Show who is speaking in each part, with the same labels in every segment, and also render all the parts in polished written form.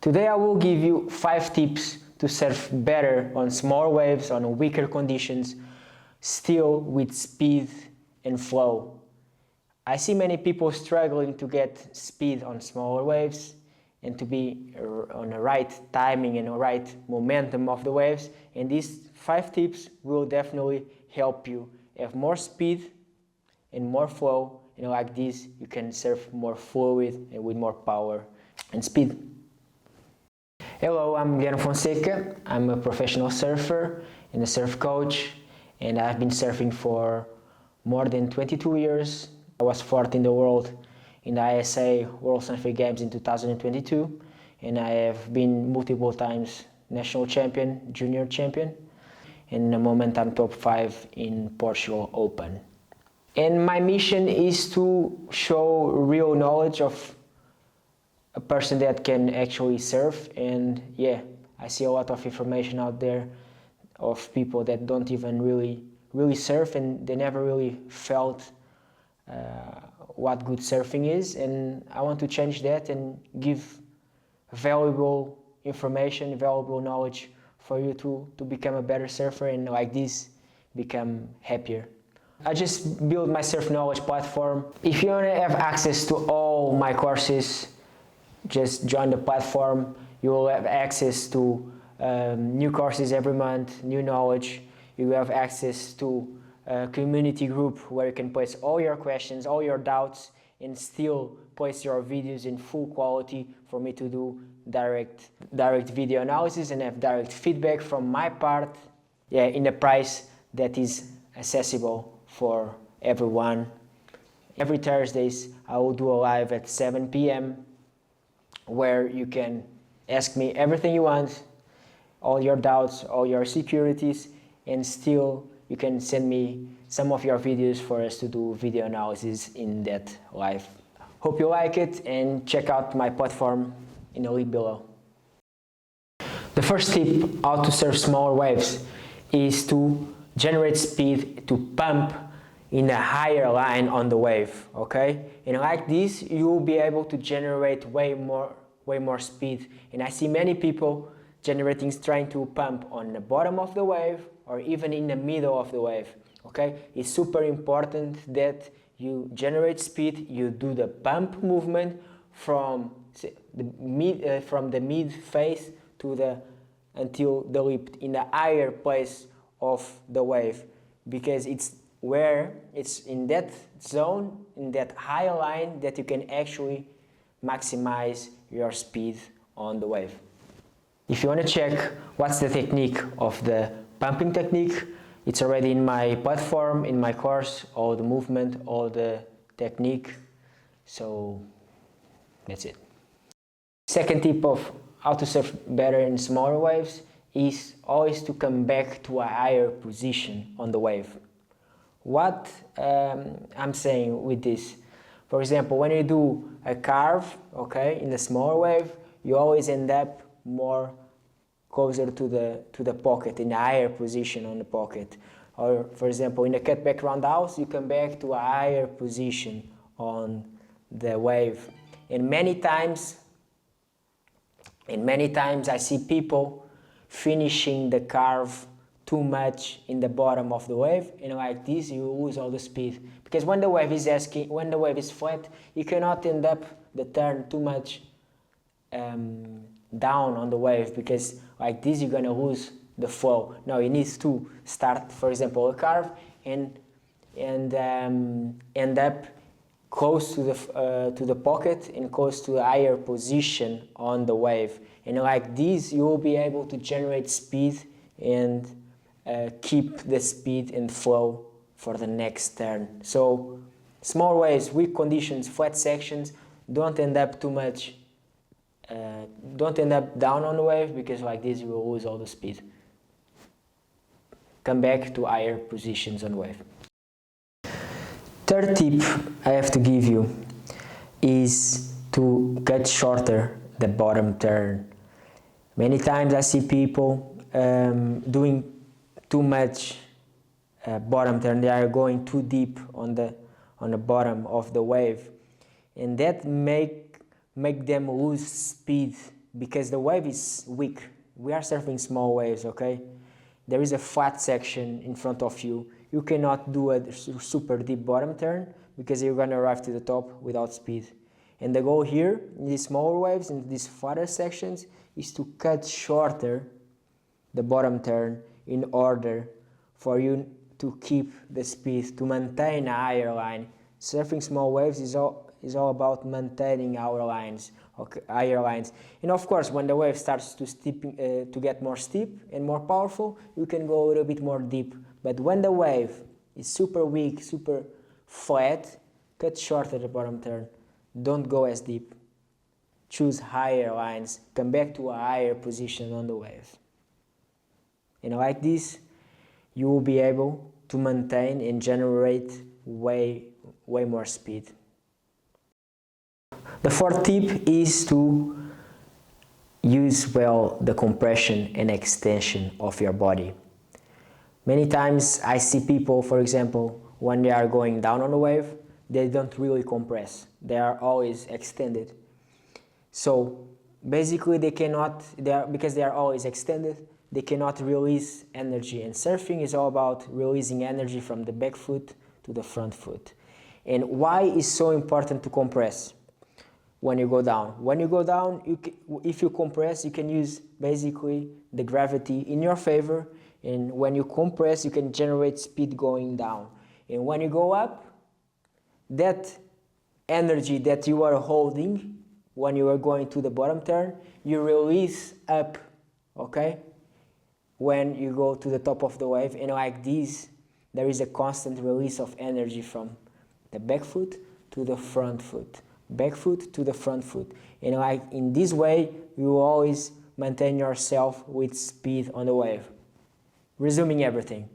Speaker 1: Today I will give you 5 tips to surf better on small waves, on weaker conditions, still with speed and flow. I see many people struggling to get speed on smaller waves and to be on the right timing and the right momentum of the waves, and these 5 tips will definitely help you have more speed and more flow, and like this you can surf more fluid and with more power and speed. Hello, I'm Fonseca. I'm a professional surfer and a surf coach, and I've been surfing for more than 22 years. I was fourth in the world in the ISA World Surfing Games in 2022, and I have been multiple times national champion, junior champion, and in the moment I'm top 5 in Portugal Open. And my mission is to show real knowledge of a person that can actually surf, and yeah, I see a lot of information out there of people that don't even really surf, and they never really felt what good surfing is, and I want to change that and give valuable information, valuable knowledge for you to become a better surfer and like this become happier. I just built my surf knowledge platform. If you want to have access to all my courses, just join the platform. You will have access to new courses every month, new knowledge. You will have access to a community group where you can place all your questions, all your doubts, and still place your videos in full quality for me to do direct video analysis and have direct feedback from my part, yeah, in a price that is accessible for everyone. Every Thursdays I will do a live at 7 p.m. where you can ask me everything you want, all your doubts, all your insecurities, and still you can send me some of your videos for us to do video analysis in that live. Hope you like it, and check out my platform in the link below. The first tip how to surf smaller waves is to generate speed, to pump in a higher line on the wave, okay? And like this you will be able to generate way more speed. And I see many people trying to pump on the bottom of the wave or even in the middle of the wave, okay? It's super important that you generate speed, you do the pump movement from the mid phase to until the lip in the higher place of the wave, because it's in that zone, in that high line, that you can actually maximize your speed on the wave. If you want to check what's the technique of the pumping technique, it's already in my platform, in my course, all the movement, all the technique. So that's it. Second tip of how to surf better in smaller waves is always to come back to a higher position on the wave. What I'm saying with this, for example, when you do a carve, okay, in the smaller wave, you always end up more closer to the pocket, in a higher position on the pocket. Or for example, in a cutback roundhouse, you come back to a higher position on the wave. And many times I see people finishing the carve too much in the bottom of the wave, and like this you lose all the speed, because when the wave is flat, you cannot end up the turn too much down on the wave, because like this you're gonna lose the flow. Now you need to start, for example, a carve and end up close to the pocket and close to a higher position on the wave, and like this you will be able to generate speed and keep the speed and flow for the next turn. So small waves, weak conditions, flat sections, don't end up too much, don't end up down on the wave, because like this you will lose all the speed. Come back to higher positions on the wave. Third tip I have to give you is to cut shorter the bottom turn. Many times I see people doing too much bottom turn. They are going too deep on the bottom of the wave, and that make them lose speed because the wave is weak. We are surfing small waves, okay? There is a flat section in front of you. You cannot do a super deep bottom turn because you're gonna arrive to the top without speed. And the goal here, in these smaller waves, in these flatter sections, is to cut shorter the bottom turn in order for you to keep the speed, to maintain a higher line. Surfing small waves is all about maintaining our lines, okay, higher lines. And of course, when the wave starts to get more steep and more powerful, you can go a little bit more deep. But when the wave is super weak, super flat, cut shorter the bottom turn. Don't go as deep. Choose higher lines. Come back to a higher position on the wave. And like this, you will be able to maintain and generate way more speed. The fourth tip is to use well the compression and extension of your body. Many times I see people, for example, when they are going down on a wave, they don't really compress. They are always extended. So basically because they are always extended, they cannot release energy. And surfing is all about releasing energy from the back foot to the front foot. And why is so important to compress when you go down? When you go down, if you compress, you can use basically the gravity in your favor. And when you compress, you can generate speed going down. And when you go up, that energy that you are holding when you are going to the bottom turn, you release up, okay? When you go to the top of the wave, and like this, there is a constant release of energy from the back foot to the front foot, back foot to the front foot. And like in this way, you will always maintain yourself with speed on the wave. Resuming everything,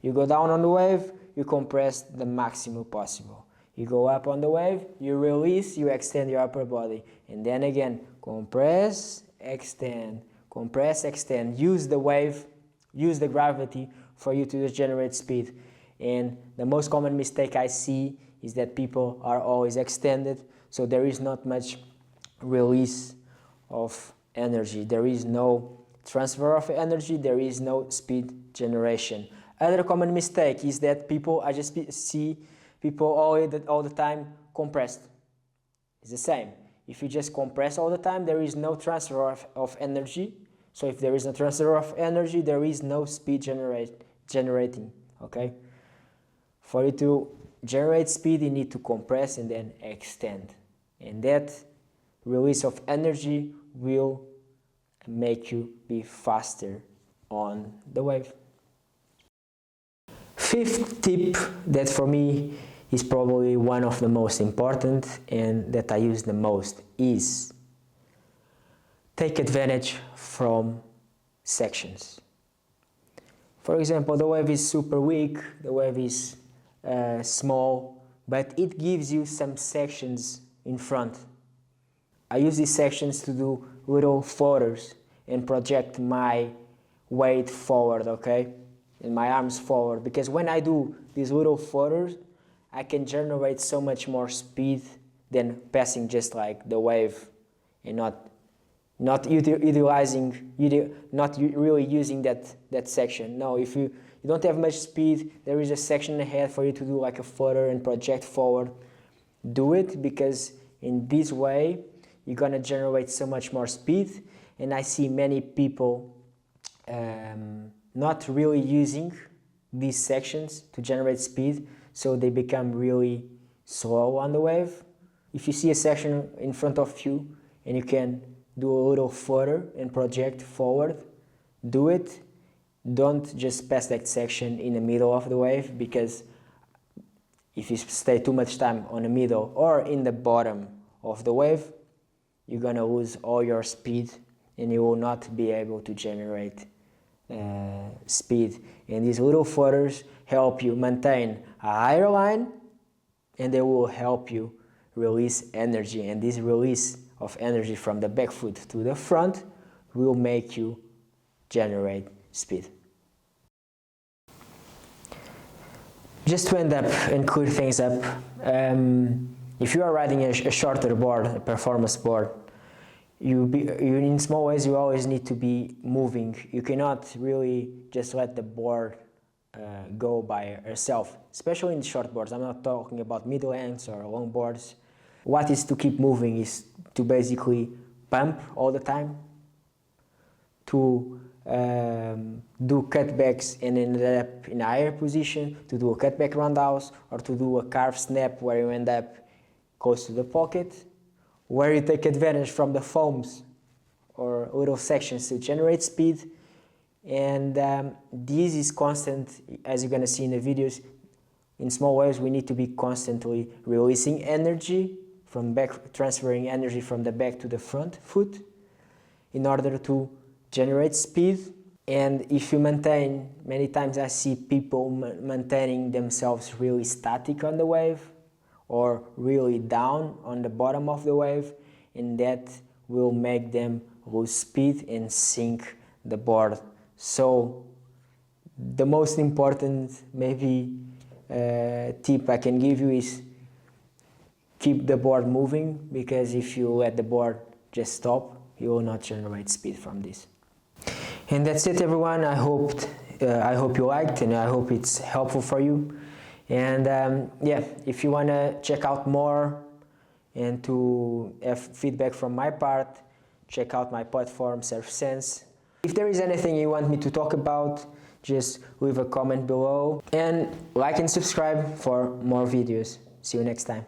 Speaker 1: you go down on the wave, you compress the maximum possible. You go up on the wave, you release, you extend your upper body. And then again, compress, extend, compress, extend. Use the wave, use the gravity for you to generate speed. And the most common mistake I see is that people are always extended, so there is not much release of energy. There is no transfer of energy, there is no speed generation. Other common mistake is that I just see people all the time compressed. It's the same. If you just compress all the time, there is no transfer of energy. So if there is no transfer of energy, there is no speed generating, okay? For you to generate speed, you need to compress and then extend. And that release of energy will make you be faster on the wave. Fifth tip that for me is probably one of the most important and that I use the most is take advantage from sections. For example, the wave is super weak, the wave is small, but it gives you some sections in front. I use these sections to do little floaters and project my weight forward, okay? And my arms forward, because when I do these little floaters, I can generate so much more speed than passing just like the wave and not really using that section. No, if you don't have much speed, there is a section ahead for you to do like a floater and project forward. Do it, because in this way you're gonna generate so much more speed. And I see many people not really using these sections to generate speed, so they become really slow on the wave. If you see a section in front of you and you can do a little flutter and project forward, do it. Don't just pass that section in the middle of the wave, because if you stay too much time on the middle or in the bottom of the wave, you're gonna lose all your speed and you will not be able to generate speed. And these little flutters help you maintain a higher line, and they will help you release energy. And this release of energy from the back foot to the front will make you generate speed. Just to end up and clear things up, if you are riding a shorter board, a performance board, in small waves you always need to be moving. You cannot really just let the board go by herself, especially in short boards. I'm not talking about middle lengths or long boards. What is to keep moving is to basically pump all the time, to do cutbacks and end up in a higher position, to do a cutback roundhouse, or to do a carve snap where you end up close to the pocket, where you take advantage from the foams or little sections to generate speed. And this is constant, as you're going to see in the videos. In small waves we need to be constantly releasing energy from back, transferring energy from the back to the front foot in order to generate speed. And if you maintain, many times I see people maintaining themselves really static on the wave or really down on the bottom of the wave, and that will make them lose speed and sink the board. So the most important maybe tip I can give you is keep the board moving, because if you let the board just stop, you will not generate speed from this. And that's it, everyone. I hope you liked, and I hope it's helpful for you. And yeah, if you want to check out more and to have feedback from my part, check out my platform SurfSense. If there is anything you want me to talk about, just leave a comment below, and like and subscribe for more videos. See you next time.